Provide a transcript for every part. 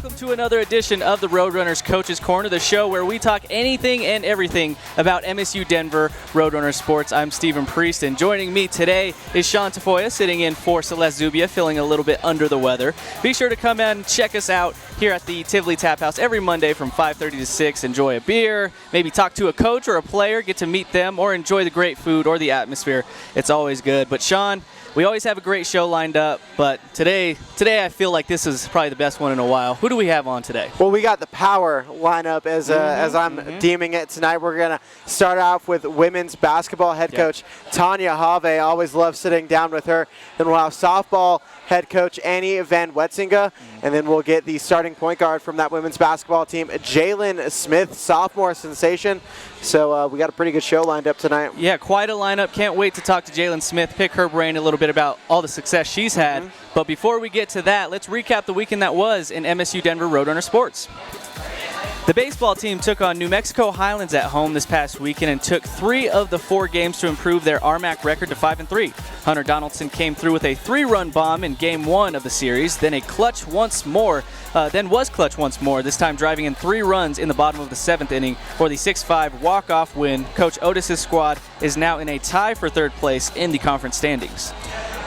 Welcome to another edition of the Roadrunners Coaches Corner, the show where we talk anything and everything about MSU Denver Roadrunners sports. I'm Stephen Priest, and joining me today is Sean Tafoya, sitting in for Celeste Zubia, feeling a little bit under the weather. Be sure to come and check us out here at the Tivoli Tap House every Monday from 5:30 to 6. Enjoy a beer, maybe talk to a coach or a player, get to meet them, or enjoy the great food or the atmosphere. It's always good. But Sean, we always have a great show lined up, but today I feel like this is probably the best one in a while. Who do we have on today? Well, we got the power lineup as I'm deeming it tonight. We're going to start off with women's basketball head coach Tanya Haave. Always love sitting down with her. Then we'll have softball head coach Annie Van Wetzinga, and then we'll get the starting point guard from that women's basketball team, Jaelynn Smith, sophomore sensation. So we got a pretty good show lined up tonight. Yeah, quite a lineup. Can't wait to talk to Jaelynn Smith, pick her brain a little bit about all the success she's had. But before we get to that, let's recap the weekend that was in MSU Denver Roadrunner sports. The baseball team took on New Mexico Highlands at home this past weekend and took 3 of the 4 games to improve their RMAC record to 5-3. Hunter Donaldson came through with a 3-run bomb in Game 1 of the series, then was clutch once more, this time driving in 3 runs in the bottom of the 7th inning for the 6-5 walk-off win. Coach Otis's squad is now in a tie for 3rd place in the conference standings.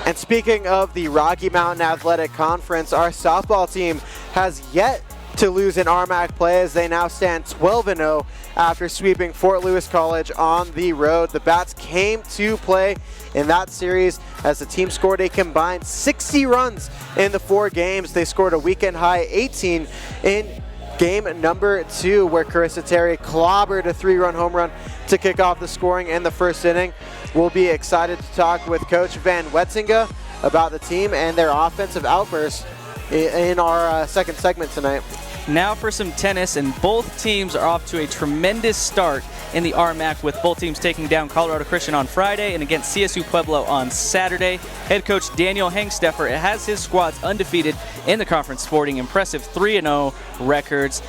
And speaking of the Rocky Mountain Athletic Conference, our softball team has yet to lose in RMAC play as they now stand 12-0 after sweeping Fort Lewis College on the road. The Bats came to play in that series as the team scored a combined 60 runs in the 4 games. They scored a weekend high 18 in game number 2, where Carissa Terry clobbered a 3-run home run to kick off the scoring in the first inning. We'll be excited to talk with Coach Van Wetzinga about the team and their offensive outbursts in our second segment tonight. Now for some tennis, and both teams are off to a tremendous start in the RMAC, with both teams taking down Colorado Christian on Friday and against CSU Pueblo on Saturday. Head coach Daniel Hengsteffer has his squads undefeated in the conference, sporting impressive 3-0 records.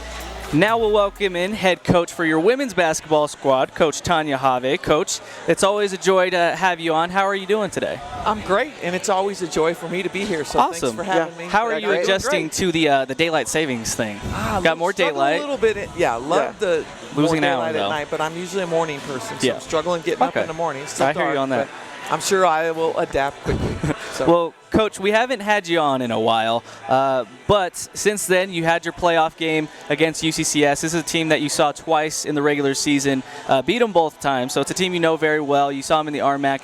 Now we'll welcome in head coach for your women's basketball squad, Coach Tanya Haave. Coach, it's always a joy to have you on. How are you doing today? I'm great, and it's always a joy for me to be here, so awesome. Thanks for having me. How are you adjusting to the daylight savings thing? Got more daylight? A little bit. Love the losing more an hour daylight at night, but I'm usually a morning person, so I'm struggling getting up in the morning. It's still I hear you on that. I'm sure I will adapt quickly. So. Well, Coach, we haven't had you on in a while, but since then you had your playoff game against UCCS. This is a team that you saw twice in the regular season, beat them both times, so it's a team you know very well. You saw them in the RMAC.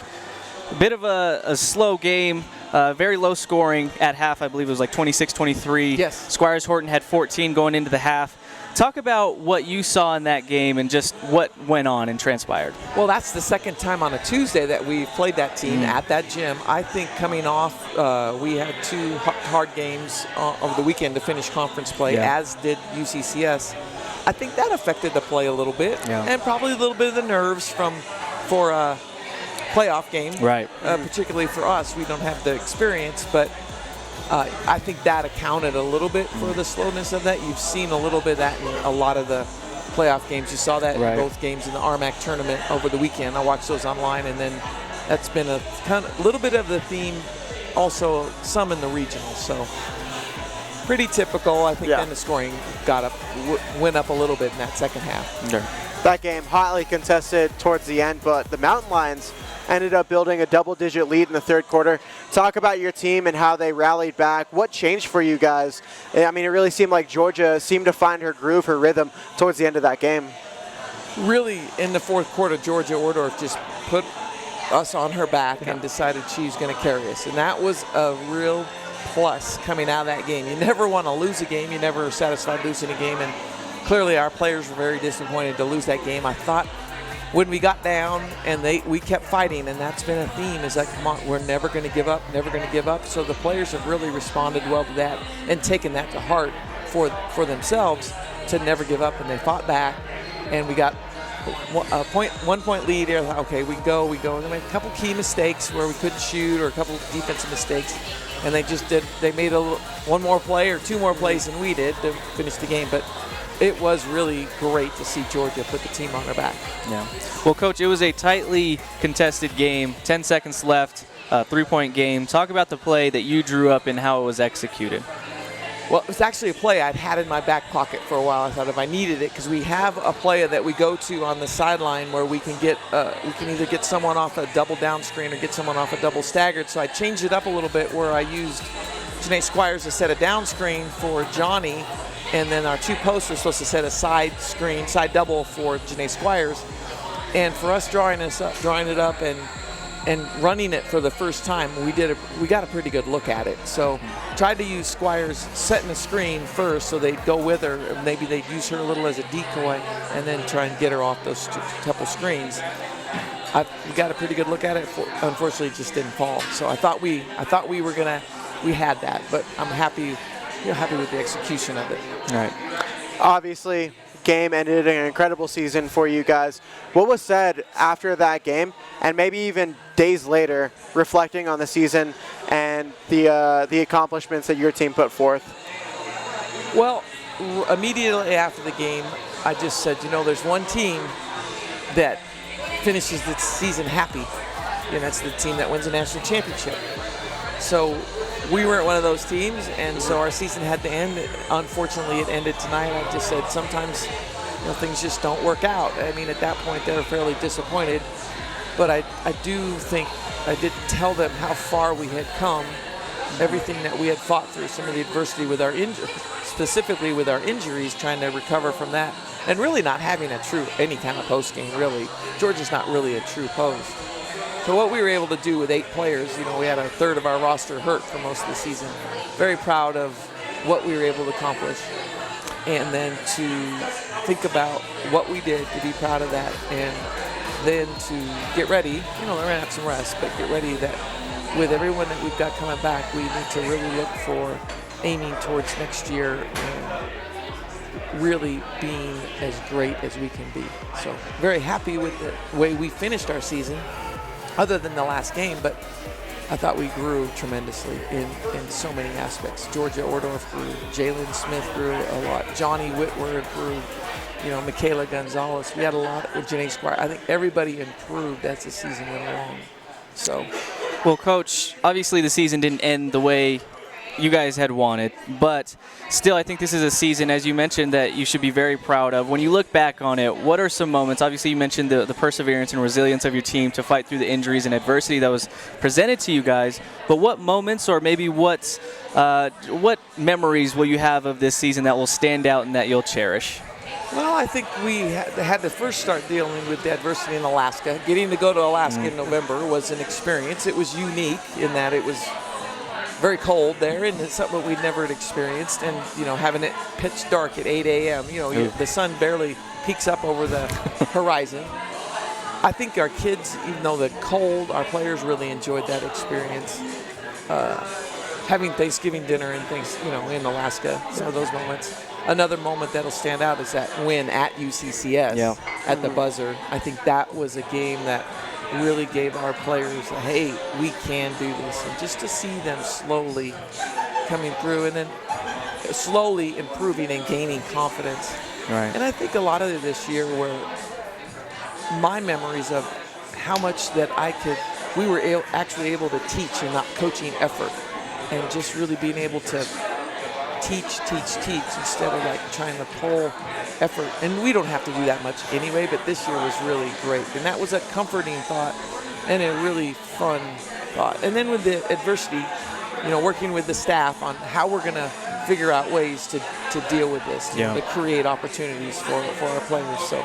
A bit of a slow game, very low scoring at half. I believe it was like 26-23. Yes. Squires Horton had 14 going into the half. Talk about what you saw in that game and just what went on and transpired. Well, that's the second time on a Tuesday that we played that team at that gym. I think coming off, we had 2 hard games over the weekend to finish conference play, as did UCCS. I think that affected the play a little bit, and probably a little bit of the nerves for a playoff game. Right. Particularly for us, we don't have the experience, but I think that accounted a little bit for the slowness of that. You've seen a little bit of that in a lot of the playoff games. You saw that in both games in the RMAC tournament over the weekend. I watched those online, and then that's been a little bit of the theme, also some in the regionals. So pretty typical. I think then the scoring went up a little bit in that second half. Sure. That game hotly contested towards the end, but the Mountain Lions ended up building a double-digit lead in the 3rd quarter. Talk about your team and how they rallied back. What changed for you guys? I mean, it really seemed like Georgia seemed to find her groove, her rhythm towards the end of that game. Really, in the 4th quarter, Georgia Ordorf just put us on her back and decided she's going to carry us. And that was a real plus coming out of that game. You never want to lose a game. You never are satisfied losing a game. And clearly our players were very disappointed to lose that game. I thought when we got down and we kept fighting, and that's been a theme, is like, come on, we're never going to give up, never going to give up. So the players have really responded well to that and taken that to heart for themselves to never give up, and they fought back, and we got a 1 point lead there. Okay, we go. We made a couple key mistakes where we couldn't shoot, or a couple defensive mistakes, and they made one more play or 2 more plays than we did to finish the game. But it was really great to see Georgia put the team on their back. Yeah. Well, Coach, it was a tightly contested game, 10 seconds left, 3-point game. Talk about the play that you drew up and how it was executed. Well, it was actually a play I'd had in my back pocket for a while. I thought if I needed it, because we have a play that we go to on the sideline where we can either get someone off a double down screen or get someone off a double staggered. So I changed it up a little bit where I used Janae Squires to set a down screen for Johnny, and then our 2 posts were supposed to set a side screen, side double for Janae Squires. And for us drawing it up and running it for the first time, we got a pretty good look at it. So tried to use Squires setting a screen first so they'd go with her. Maybe they'd use her a little as a decoy and then try and get her off those couple screens. We got a pretty good look at it. Unfortunately, it just didn't fall. So I thought we had that, but I'm happy with the execution of it. All right. Obviously, game ended an incredible season for you guys. What was said after that game, and maybe even days later, reflecting on the season and the accomplishments that your team put forth? Well, immediately after the game, I just said, there's one team that finishes the season happy, and that's the team that wins a national championship. So we weren't one of those teams, and so our season had to end. Unfortunately, it ended tonight. I just said sometimes things just don't work out. I mean, at that point, they were fairly disappointed. But I do think I did tell them how far we had come, everything that we had fought through, some of the adversity with our specifically with our injuries, trying to recover from that, and really not having any kind of post game, really. Georgia's not really a true post. So what we were able to do with 8 players, we had a third of our roster hurt for most of the season. Very proud of what we were able to accomplish. And then to think about what we did, to be proud of that, and then to get ready, we're going to have some rest, but get ready that with everyone that we've got coming back, we need to really look for aiming towards next year and really being as great as we can be. So very happy with the way we finished our season, other than the last game, but I thought we grew tremendously in so many aspects. Georgia Ordorf grew, Jaelynn Smith grew a lot, Johnny Whitworth grew, Michaela Gonzalez. We had a lot with Janae Squire. I think everybody improved as the season went along. So, well, Coach, obviously the season didn't end the way you guys had wanted, but still I think this is a season, as you mentioned, that you should be very proud of. When you look back on it, what are some moments? Obviously you mentioned the perseverance and resilience of your team to fight through the injuries and adversity that was presented to you guys, but what moments or maybe what memories will you have of this season that will stand out and that you'll cherish? Well, I think we had to first start dealing with the adversity in Alaska. Getting to go to Alaska in November was an experience. It was unique in that it was very cold there, and it's something we'd never experienced. And having it pitch dark at 8 a.m., the sun barely peeks up over the horizon. I think our kids, even though the cold, our players really enjoyed that experience. Having Thanksgiving dinner and things, in Alaska, some of those moments. Another moment that'll stand out is that win at UCCS at the buzzer. I think that was a game that really gave our players, hey, we can do this. And just to see them slowly coming through and then slowly improving and gaining confidence. Right. And I think a lot of it this year were my memories of how much that we were actually able to teach and not coaching effort, and just really being able to teach instead of trying to pull effort. And we don't have to do that much anyway, but this year was really great. And that was a comforting thought and a really fun thought. And then with the adversity, working with the staff on how we're going to figure out ways to deal with this, to create opportunities for our players. So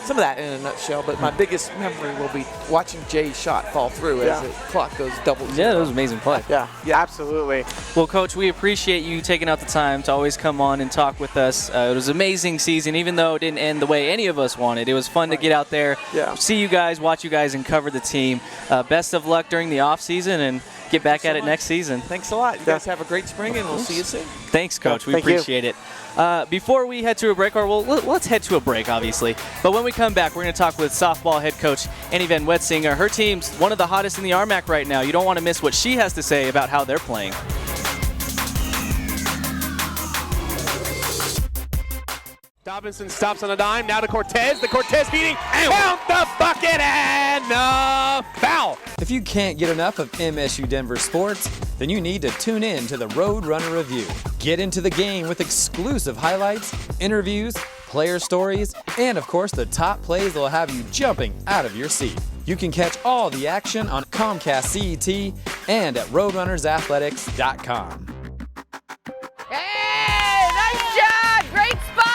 some of that in a nutshell, but my biggest memory will be watching Jay's shot fall through as the clock goes double zero. Yeah, that was an amazing play. Yeah, absolutely. Well, Coach, we appreciate you taking out the time to always come on and talk with us. It was an amazing season, even though it didn't end the way any of us wanted. It was fun to get out there, see you guys, watch you guys, and cover the team. Best of luck during the off season, and get back at it next season. Thanks a lot. You guys have a great spring, and we'll see you soon. Thanks, Coach. We appreciate it. Before we head to a break, let's head to a break, obviously. But when we come back, we're going to talk with softball head coach Annie Van Wetzinga. Her team's one of the hottest in the RMAC right now. You don't want to miss what she has to say about how they're playing. Dobinson stops on a dime, now to Cortez. The Cortez feeding, and count the bucket, and foul. If you can't get enough of MSU Denver sports, then you need to tune in to the Roadrunner Review. Get into the game with exclusive highlights, interviews, player stories, and of course the top plays that will have you jumping out of your seat. You can catch all the action on Comcast CET and at RoadrunnersAthletics.com. Hey, nice job! Great spot!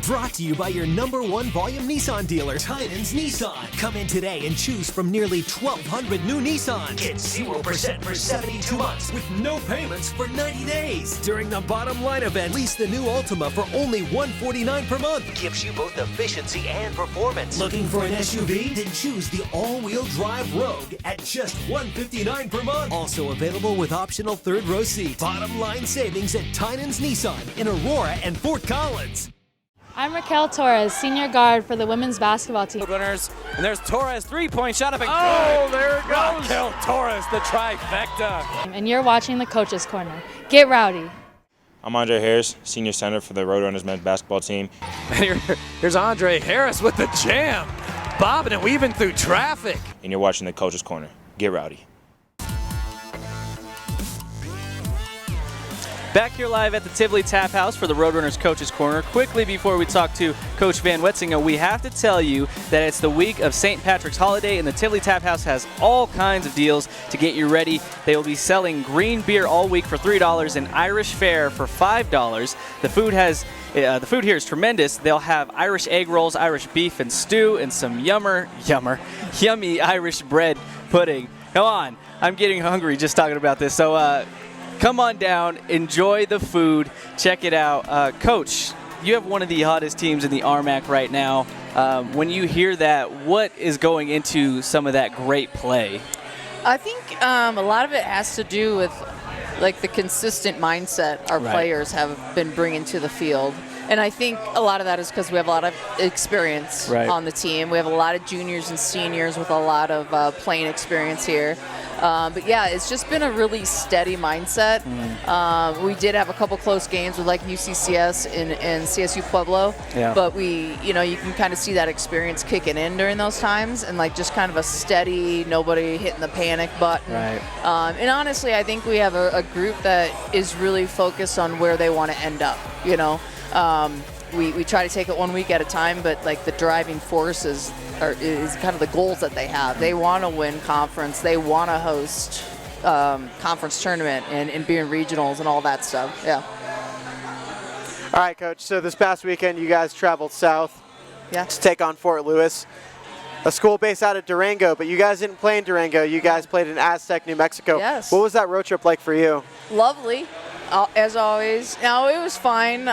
Brought to you by your #1 volume Nissan dealer, Tynan's Nissan. Come in today and choose from nearly 1,200 new Nissans. Get 0% for 72 months with no payments for 90 days. During the Bottom Line event, lease the new Altima for only $149 per month. Gives you both efficiency and performance. Looking for an SUV? Then choose the all-wheel drive Rogue at just $159 per month. Also available with optional third row seat. Bottom Line savings at Tynan's Nissan in Aurora and Fort Collins. I'm Raquel Torres, senior guard for the women's basketball team. Runners, and there's Torres, three-point shot up and Oh, there it goes. Raquel Torres, the trifecta. And you're watching the Coach's Corner. Get rowdy. I'm Andre Harris, senior center for the Roadrunners men's basketball team. Here's Andre Harris with the jam, bobbing and weaving through traffic. And you're watching the Coach's Corner. Get rowdy. Back here live at the Tivoli Tap House for the Roadrunners Coaches Corner. Quickly before we talk to Coach Van Wetzinga, we have to tell you that it's the week of St. Patrick's holiday, and the Tivoli Tap House has all kinds of deals to get you ready. They will be selling green beer all week for $3 and Irish fare for $5. The food here is tremendous. They'll have Irish egg rolls, Irish beef and stew, and some yummy Irish bread pudding. Come on, I'm getting hungry just talking about this. So come on down, enjoy the food, check it out. Coach, you have one of the hottest teams in the RMAC right now. When you hear that, what is going into some of that great play? I think a lot of it has to do with like the consistent mindset our players have been bringing to the field. And I think a lot of that is because we have a lot of experience on the team. We have a lot of juniors and seniors with a lot of playing experience here. But yeah, it's just been a really steady mindset. We did have a couple close games with like UCCS and CSU Pueblo, but you can kind of see that experience kicking in during those times, and like just kind of a steady, nobody hitting the panic button. And honestly, I think we have a group that is really focused on where they want to end up. We try to take it 1 week at a time, but like the driving force is kind of the goals that they have. They want to win conference. They want to host conference tournament and be in regionals and all that stuff. Yeah. All right, Coach. So this past weekend, you guys traveled south to take on Fort Lewis, a school based out of Durango, but you guys didn't play in Durango. You guys played in Aztec, New Mexico. Yes. What was that road trip like for you? Lovely, as always. No, it was fine.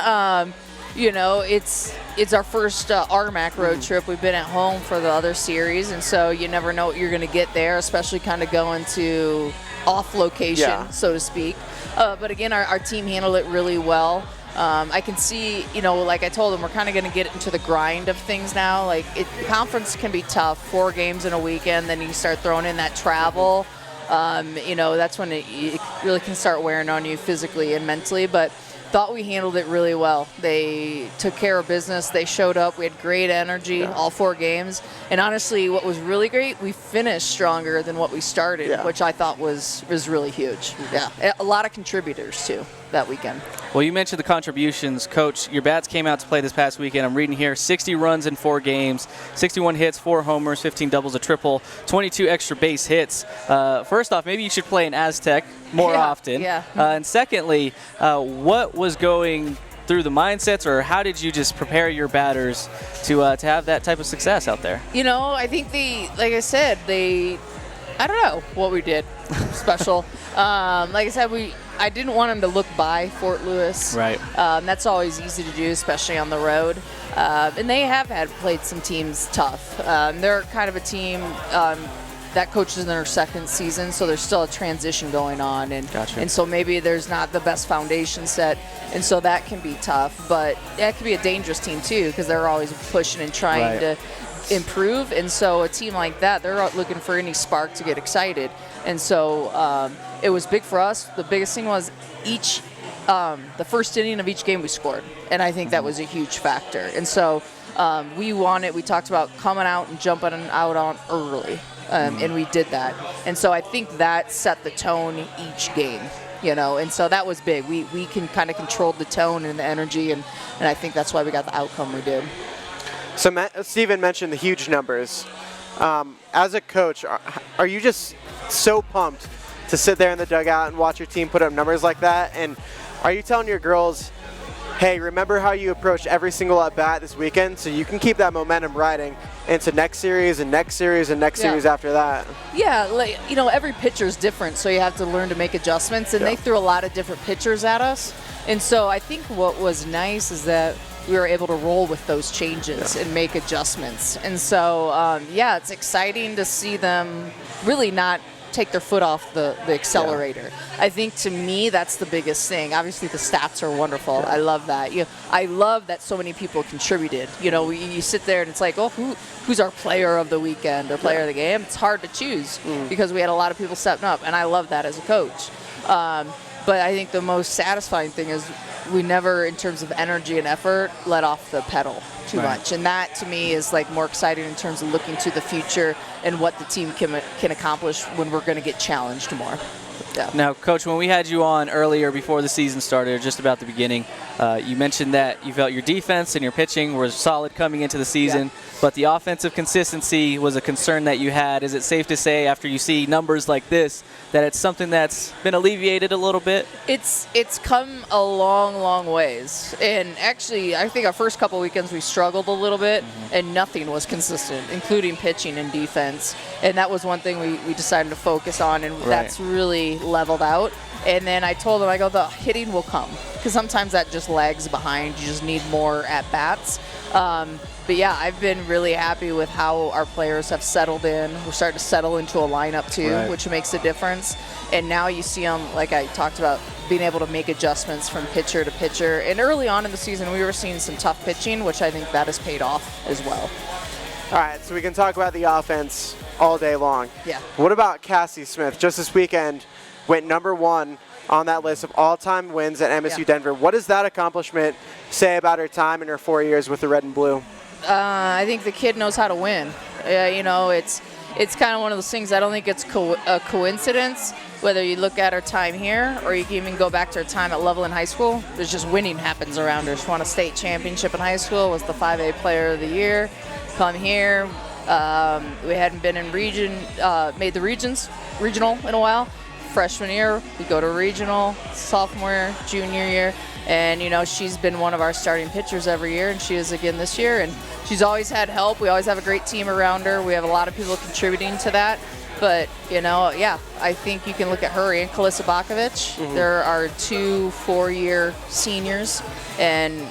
It's our first RMAC road trip. We've been at home for the other series, and so you never know what you're going to get there, especially kind of going to off location, so to speak. But again, our team handled it really well. I can see, like I told them, we're kind of going to get into the grind of things now. Like, conference can be tough, 4 games in a weekend, then you start throwing in that travel. That's when it really can start wearing on you physically and mentally. But thought we handled it really well. They took care of business. They showed up. We had great energy all 4 games. And honestly, what was really great, we finished stronger than what we started, which I thought was really huge. Yeah, a lot of contributors, too, that weekend. Well, you mentioned the contributions. Coach, your bats came out to play this past weekend. I'm reading here, 60 runs in 4 games, 61 hits, 4 homers, 15 doubles, a triple, 22 extra base hits. First off, maybe you should play in Aztec more often. And secondly, what was going through the mindsets, or how did you just prepare your batters to have that type of success out there? I think like I said, I don't know what we did special. Like I said, I didn't want them to look by Fort Lewis. That's always easy to do, especially on the road. And they have played some teams tough. They're kind of a team that coaches in their 2nd season, so there's still a transition going on. And so maybe there's not the best foundation set, and so that can be tough. But that can be a dangerous team, too, because they're always pushing and trying to improve. And so a team like that, they're looking for any spark to get excited. And so it was big for us. The biggest thing was each the first inning of each game we scored, and I think that was a huge factor. And so we talked about coming out and jumping out on early, and we did that. And so I think that set the tone each game, and so that was big. We can kind of control the tone and the energy, and I think that's why we got the outcome we did. So Steven mentioned the huge numbers. As a coach, are you just so pumped to sit there in the dugout and watch your team put up numbers like that? And are you telling your girls, hey, remember how you approached every single at-bat this weekend so you can keep that momentum riding into next series and next series and next series after that? Yeah, every pitcher is different, so you have to learn to make adjustments, and they threw a lot of different pitchers at us. And so I think what was nice is that we were able to roll with those changes and make adjustments. And so, it's exciting to see them really not take their foot off the accelerator. I think to me that's the biggest thing. Obviously the stats are wonderful. I love that. I love that so many people contributed. You sit there and it's like, oh, who's our player of the weekend or player of the game? It's hard to choose because we had a lot of people stepping up, and I love that as a coach. But I think the most satisfying thing is we never, in terms of energy and effort, let off the pedal too much. And that, to me, is like more exciting in terms of looking to the future and what the team can accomplish when we're going to get challenged more. Yeah. Now, Coach, when we had you on earlier before the season started, or just about the beginning, you mentioned that you felt your defense and your pitching were solid coming into the season, but the offensive consistency was a concern that you had. Is it safe to say, after you see numbers like this, that it's something that's been alleviated a little bit? It's come a long, long ways. And actually, I think our first couple weekends we struggled a little bit, and nothing was consistent, including pitching and defense. And that was one thing we decided to focus on, and that's really leveled out. And then I told them, the hitting will come, because sometimes that just lags behind. You just need more at-bats. But yeah, I've been really happy with how our players have settled in. We're starting to settle into a lineup too, which makes a difference. And now you see them, like I talked about, being able to make adjustments from pitcher to pitcher. And early on in the season, we were seeing some tough pitching, which I think that has paid off as well. All right, so we can talk about the offense all day long. Yeah. What about Cassie Smith? Just this weekend, went #1 on that list of all-time wins at MSU Denver. What does that accomplishment say about her time in her 4 years with the red and blue? I think the kid knows how to win. It's kind of one of those things. I don't think it's a coincidence whether you look at her time here or you can even go back to her time at Loveland High School. There's just winning happens around her. She won a state championship in high school, was the 5A player of the year. Come here, we hadn't been in made the regional in a while. Freshman year, we go to regional, sophomore, junior year. And, she's been one of our starting pitchers every year, and she is again this year. And she's always had help. We always have a great team around her. We have a lot of people contributing to that. But, I think you can look at her and Kalissa Bakovic. There are 2 4-year seniors, and,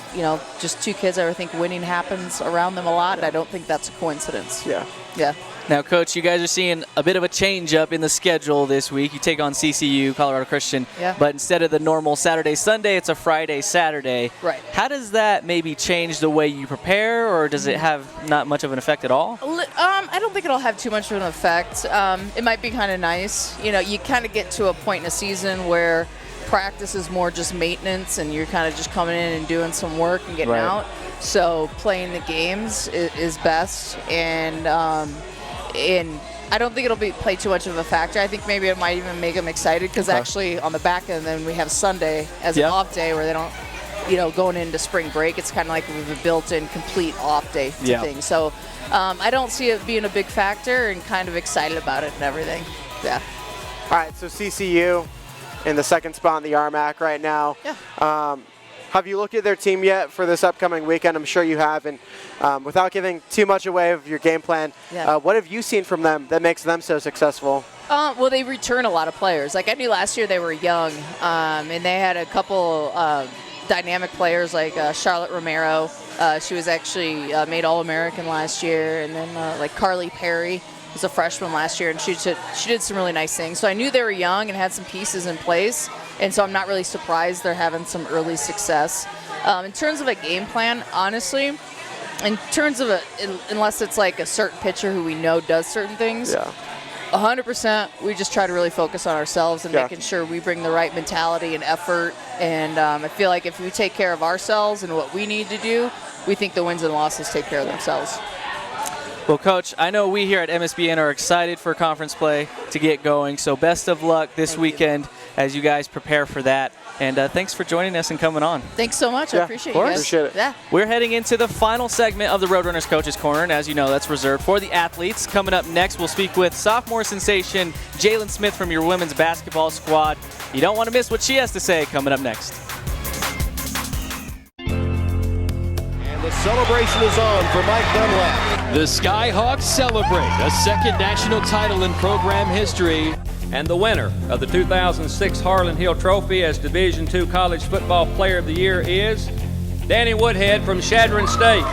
just 2 kids. I think winning happens around them a lot, and I don't think that's a coincidence. Yeah. Now, Coach, you guys are seeing a bit of a change-up in the schedule this week. You take on CCU, Colorado Christian, but instead of the normal Saturday-Sunday, it's a Friday-Saturday. Right. How does that maybe change the way you prepare, or does it have not much of an effect at all? I don't think it'll have too much of an effect. It might be kind of nice. You kind of get to a point in a season where practice is more just maintenance, and you're kind of just coming in and doing some work and getting out. So playing the games is best, and I don't think it'll play too much of a factor. I think maybe it might even make them excited, because actually on the back end, then we have Sunday as an off day where they don't, going into spring break, it's kind of like we have a built-in complete off day thing. So I don't see it being a big factor, and kind of excited about it and everything. Yeah. All right, so CCU in the second spot in the RMAC right now. Yeah. Have you looked at their team yet for this upcoming weekend? I'm sure you have. And without giving too much away of your game plan, what have you seen from them that makes them so successful? Well, they return a lot of players. Like I knew last year they were young, and they had a couple dynamic players like Charlotte Romero. She was actually made All-American last year. And then like Carly Perry was a freshman last year, and she did some really nice things. So I knew they were young and had some pieces in place. And so I'm not really surprised they're having some early success. In terms of a game plan, honestly, in terms of unless it's like a certain pitcher who we know does certain things, 100%. We just try to really focus on ourselves and making sure we bring the right mentality and effort. And I feel like if we take care of ourselves and what we need to do, we think the wins and losses take care of themselves. Well, Coach, I know we here at MSBN are excited for conference play to get going. So best of luck this weekend as you guys prepare for that. And thanks for joining us and coming on. Thanks so much. I appreciate you guys. Appreciate it. Yeah. We're heading into the final segment of the Roadrunners Coaches Corner, and as you know, that's reserved for the athletes. Coming up next, we'll speak with sophomore sensation Jaelynn Smith from your women's basketball squad. You don't want to miss what she has to say coming up next. And the celebration is on for Mike Dunlap. The Skyhawks celebrate a second national title in program history. And the winner of the 2006 Harlan Hill Trophy as Division II College Football Player of the Year is Danny Woodhead from Chadron State.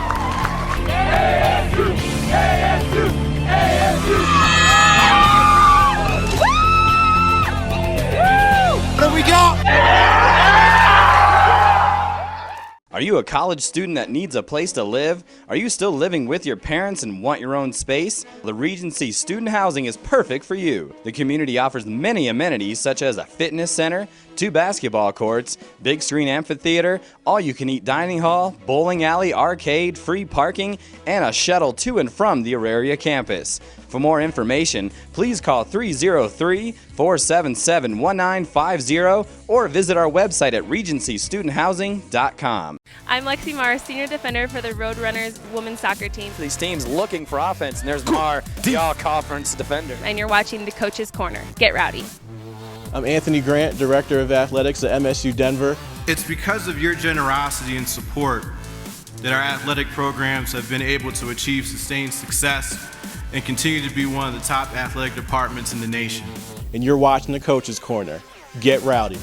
ASU! ASU! ASU! What do we got? Are you a college student that needs a place to live? Are you still living with your parents and want your own space? The Regency Student Housing is perfect for you. The community offers many amenities such as a fitness center, 2 basketball courts, big screen amphitheater, all-you-can-eat dining hall, bowling alley, arcade, free parking, and a shuttle to and from the Auraria campus. For more information, please call 303-477-1950 or visit our website at regencystudenthousing.com. I'm Lexi Marr, senior defender for the Roadrunners women's soccer team. These teams looking for offense, and there's Marr, the all-conference defender. And you're watching the Coach's Corner. Get rowdy. I'm Anthony Grant, Director of Athletics at MSU Denver. It's because of your generosity and support that our athletic programs have been able to achieve sustained success and continue to be one of the top athletic departments in the nation. And you're watching the Coach's Corner. Get rowdy.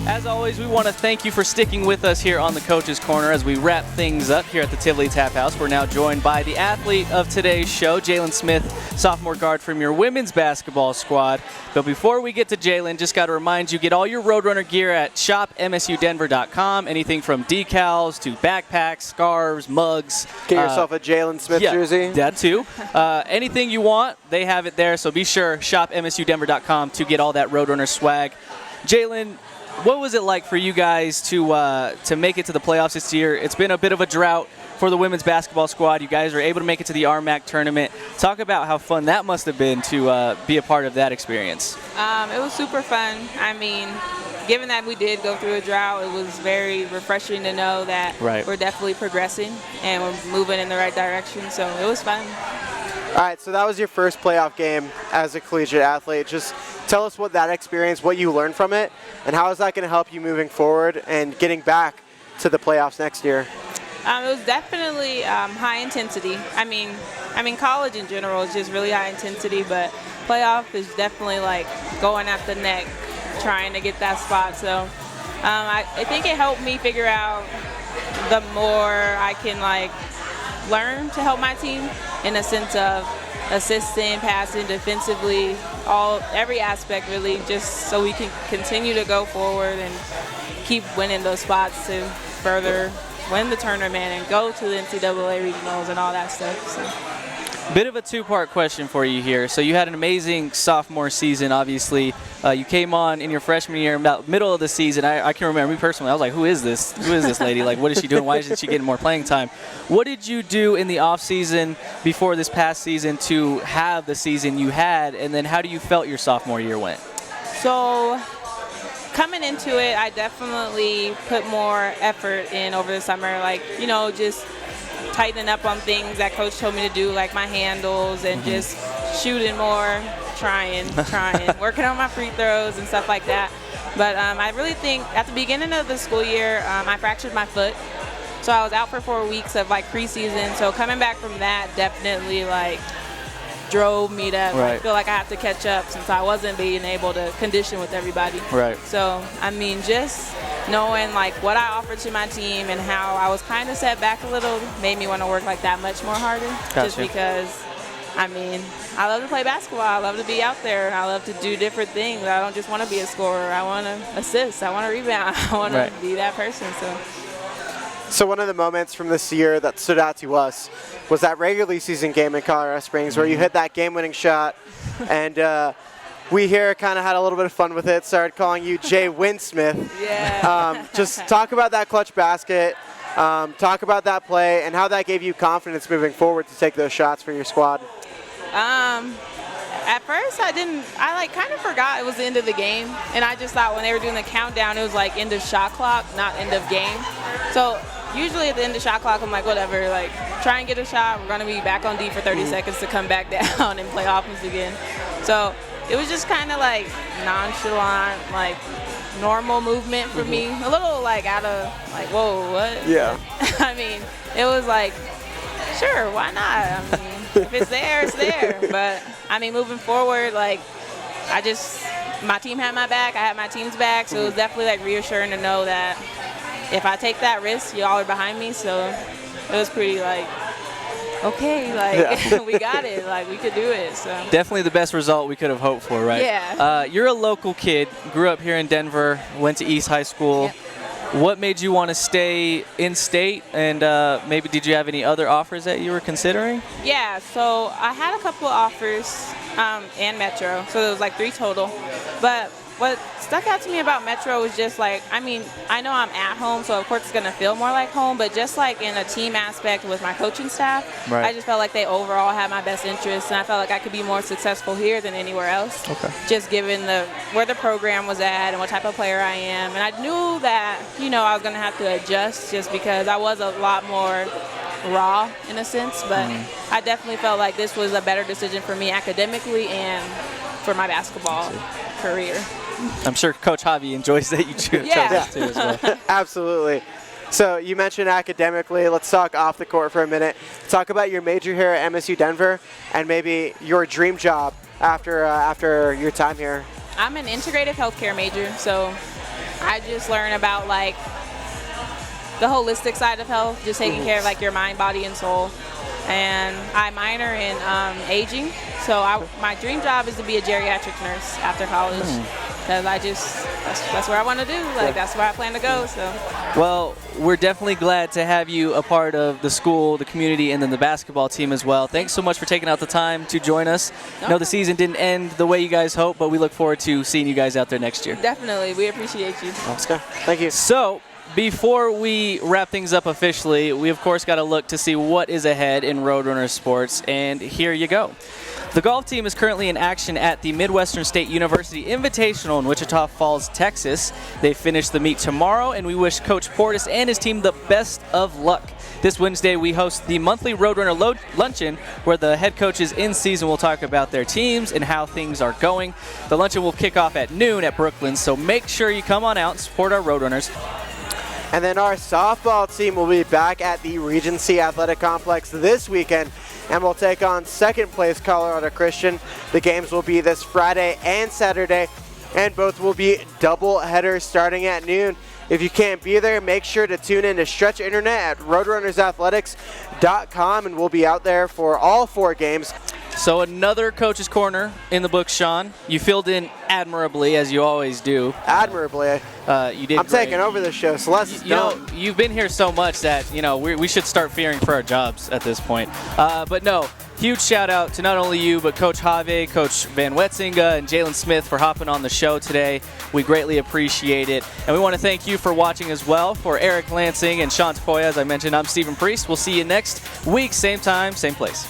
As always, we want to thank you for sticking with us here on the Coach's Corner as we wrap things up here at the Tivoli Tap House. We're now joined by the athlete of today's show, Jaelynn Smith, sophomore guard from your women's basketball squad. But before we get to Jaelynn, just got to remind you, get all your Roadrunner gear at shopmsudenver.com. Anything from decals to backpacks, scarves, mugs. Get yourself a Jaelynn Smith jersey. That too. Anything you want, they have it there. So be sure, shopmsudenver.com to get all that Roadrunner swag. Jaelynn, what was it like for you guys to make it to the playoffs this year? It's been a bit of a drought for the women's basketball squad. You guys were able to make it to the RMAC tournament. Talk about how fun that must have been to be a part of that experience. It was super fun. I mean, given that we did go through a drought, it was very refreshing to know that we're definitely progressing and we're moving in the right direction. So it was fun. All right, so that was your first playoff game as a collegiate athlete. Just tell us what that experience, what you learned from it, and how is that going to help you moving forward and getting back to the playoffs next year? It was definitely high intensity. I mean, college in general is just really high intensity, but playoff is definitely like going at the neck, trying to get that spot. So I think it helped me figure out the more I can learn to help my team in a sense of assisting, passing, defensively, every aspect really, just so we can continue to go forward and keep winning those spots to further win the tournament and go to the NCAA regionals and all that stuff. So. Bit of a two-part question for you here. So you had an amazing sophomore season, obviously. You came on in your freshman year, about middle of the season. I can remember, me personally, I was like, who is this? Who is this lady? Like, what is she doing? Why isn't she getting more playing time? What did you do in the off-season before this past season to have the season you had? And then how do you felt your sophomore year went? So coming into it, I definitely put more effort in over the summer. Just tightening up on things that coach told me to do, like my handles and just shooting more, trying, working on my free throws and stuff like that. But I really think at the beginning of the school year, I fractured my foot. So I was out for 4 weeks of preseason. So coming back from that definitely drove me to feel like I have to catch up since I wasn't being able to condition with everybody. Right. So, just knowing what I offered to my team and how I was kind of set back a little made me want to work that much more harder. Gotcha. Just because, I love to play basketball. I love to be out there. I love to do different things. I don't just want to be a scorer. I want to assist. I want to rebound. I want to be that person. So. So one of the moments from this year that stood out to us was that regular season game in Colorado Springs where you hit that game-winning shot, and we here kind of had a little bit of fun with it, started calling you Jaelynn Smith. Yeah. Just talk about that clutch basket, talk about that play, and how that gave you confidence moving forward to take those shots for your squad. At first, I like kind of forgot it was the end of the game, and I just thought when they were doing the countdown, it was like end of shot clock, not end of game. So usually at the end of shot clock, I'm like, whatever, like try and get a shot. We're gonna be back on D for 30 seconds to come back down and play offense again. So it was just kind of like nonchalant, like normal movement for me. A little like out of like, whoa, what? Yeah. I mean, it was like, sure, why not? I mean, if it's there, it's there. But I mean, moving forward, like my team had my back, I had my team's back, so it was definitely like reassuring to know that if I take that risk, y'all are behind me. So it was pretty like, okay, like we got it, like we could do it. So definitely the best result we could have hoped for, right? Yeah. You're a local kid, grew up here in Denver, went to East High School. Yep. What made you want to stay in state, and maybe did you have any other offers that you were considering? Yeah, so I had a couple of offers and Metro, so there was like 3 total. But what stuck out to me about Metro was just like, I mean, I know I'm at home, so of course it's going to feel more like home, but just like in a team aspect with my coaching staff, right. I just felt like they overall had my best interests, and I felt like I could be more successful here than anywhere else. Okay. Just given where the program was at and what type of player I am. And I knew that, I was going to have to adjust just because I was a lot more raw in a sense, but I definitely felt like this was a better decision for me academically and for my basketball career. I'm sure Coach Haave enjoys that you chose this too as well. Absolutely. So you mentioned academically. Let's talk off the court for a minute. Talk about your major here at MSU Denver and maybe your dream job after your time here. I'm an integrative healthcare major, so I just learn about like the holistic side of health, just taking care of like your mind, body, and soul. And I minor in aging, so my dream job is to be a geriatric nurse after college. Because that's where I want to do. Like, that's where I plan to go. So. Well, we're definitely glad to have you a part of the school, the community, and then the basketball team as well. Thanks so much for taking out the time to join us. I know the season didn't end the way you guys hoped, but we look forward to seeing you guys out there next year. Definitely. We appreciate you. Let's go. Thank you. So, before we wrap things up officially, we of course got to look to see what is ahead in Roadrunner sports, and here you go. The golf team is currently in action at the Midwestern State University Invitational in Wichita Falls, Texas. They finish the meet tomorrow, and we wish Coach Portis and his team the best of luck. This Wednesday, we host the monthly Roadrunner Luncheon, where the head coaches in season will talk about their teams and how things are going. The luncheon will kick off at noon at Brooklyn, so make sure you come on out and support our Roadrunners. And then our softball team will be back at the Regency Athletic Complex this weekend, and we'll take on second place Colorado Christian. The games will be this Friday and Saturday, and both will be double headers starting at noon. If you can't be there, make sure to tune in to Stretch Internet at roadrunnersathletics.com, and we'll be out there for all 4 games. So another Coach's Corner in the books, Sean. You filled in admirably, as you always do. Admirably. You did. I'm great. taking over this show, so let's you've been here so much that, we should start fearing for our jobs at this point. But no, huge shout out to not only you, but Coach Haave, Coach Van Wetzinga, and Jaelynn Smith for hopping on the show today. We greatly appreciate it. And we want to thank you for watching as well. For Eric Lansing and Sean Tafoya, as I mentioned, I'm Stephen Priest. We'll see you next week, same time, same place.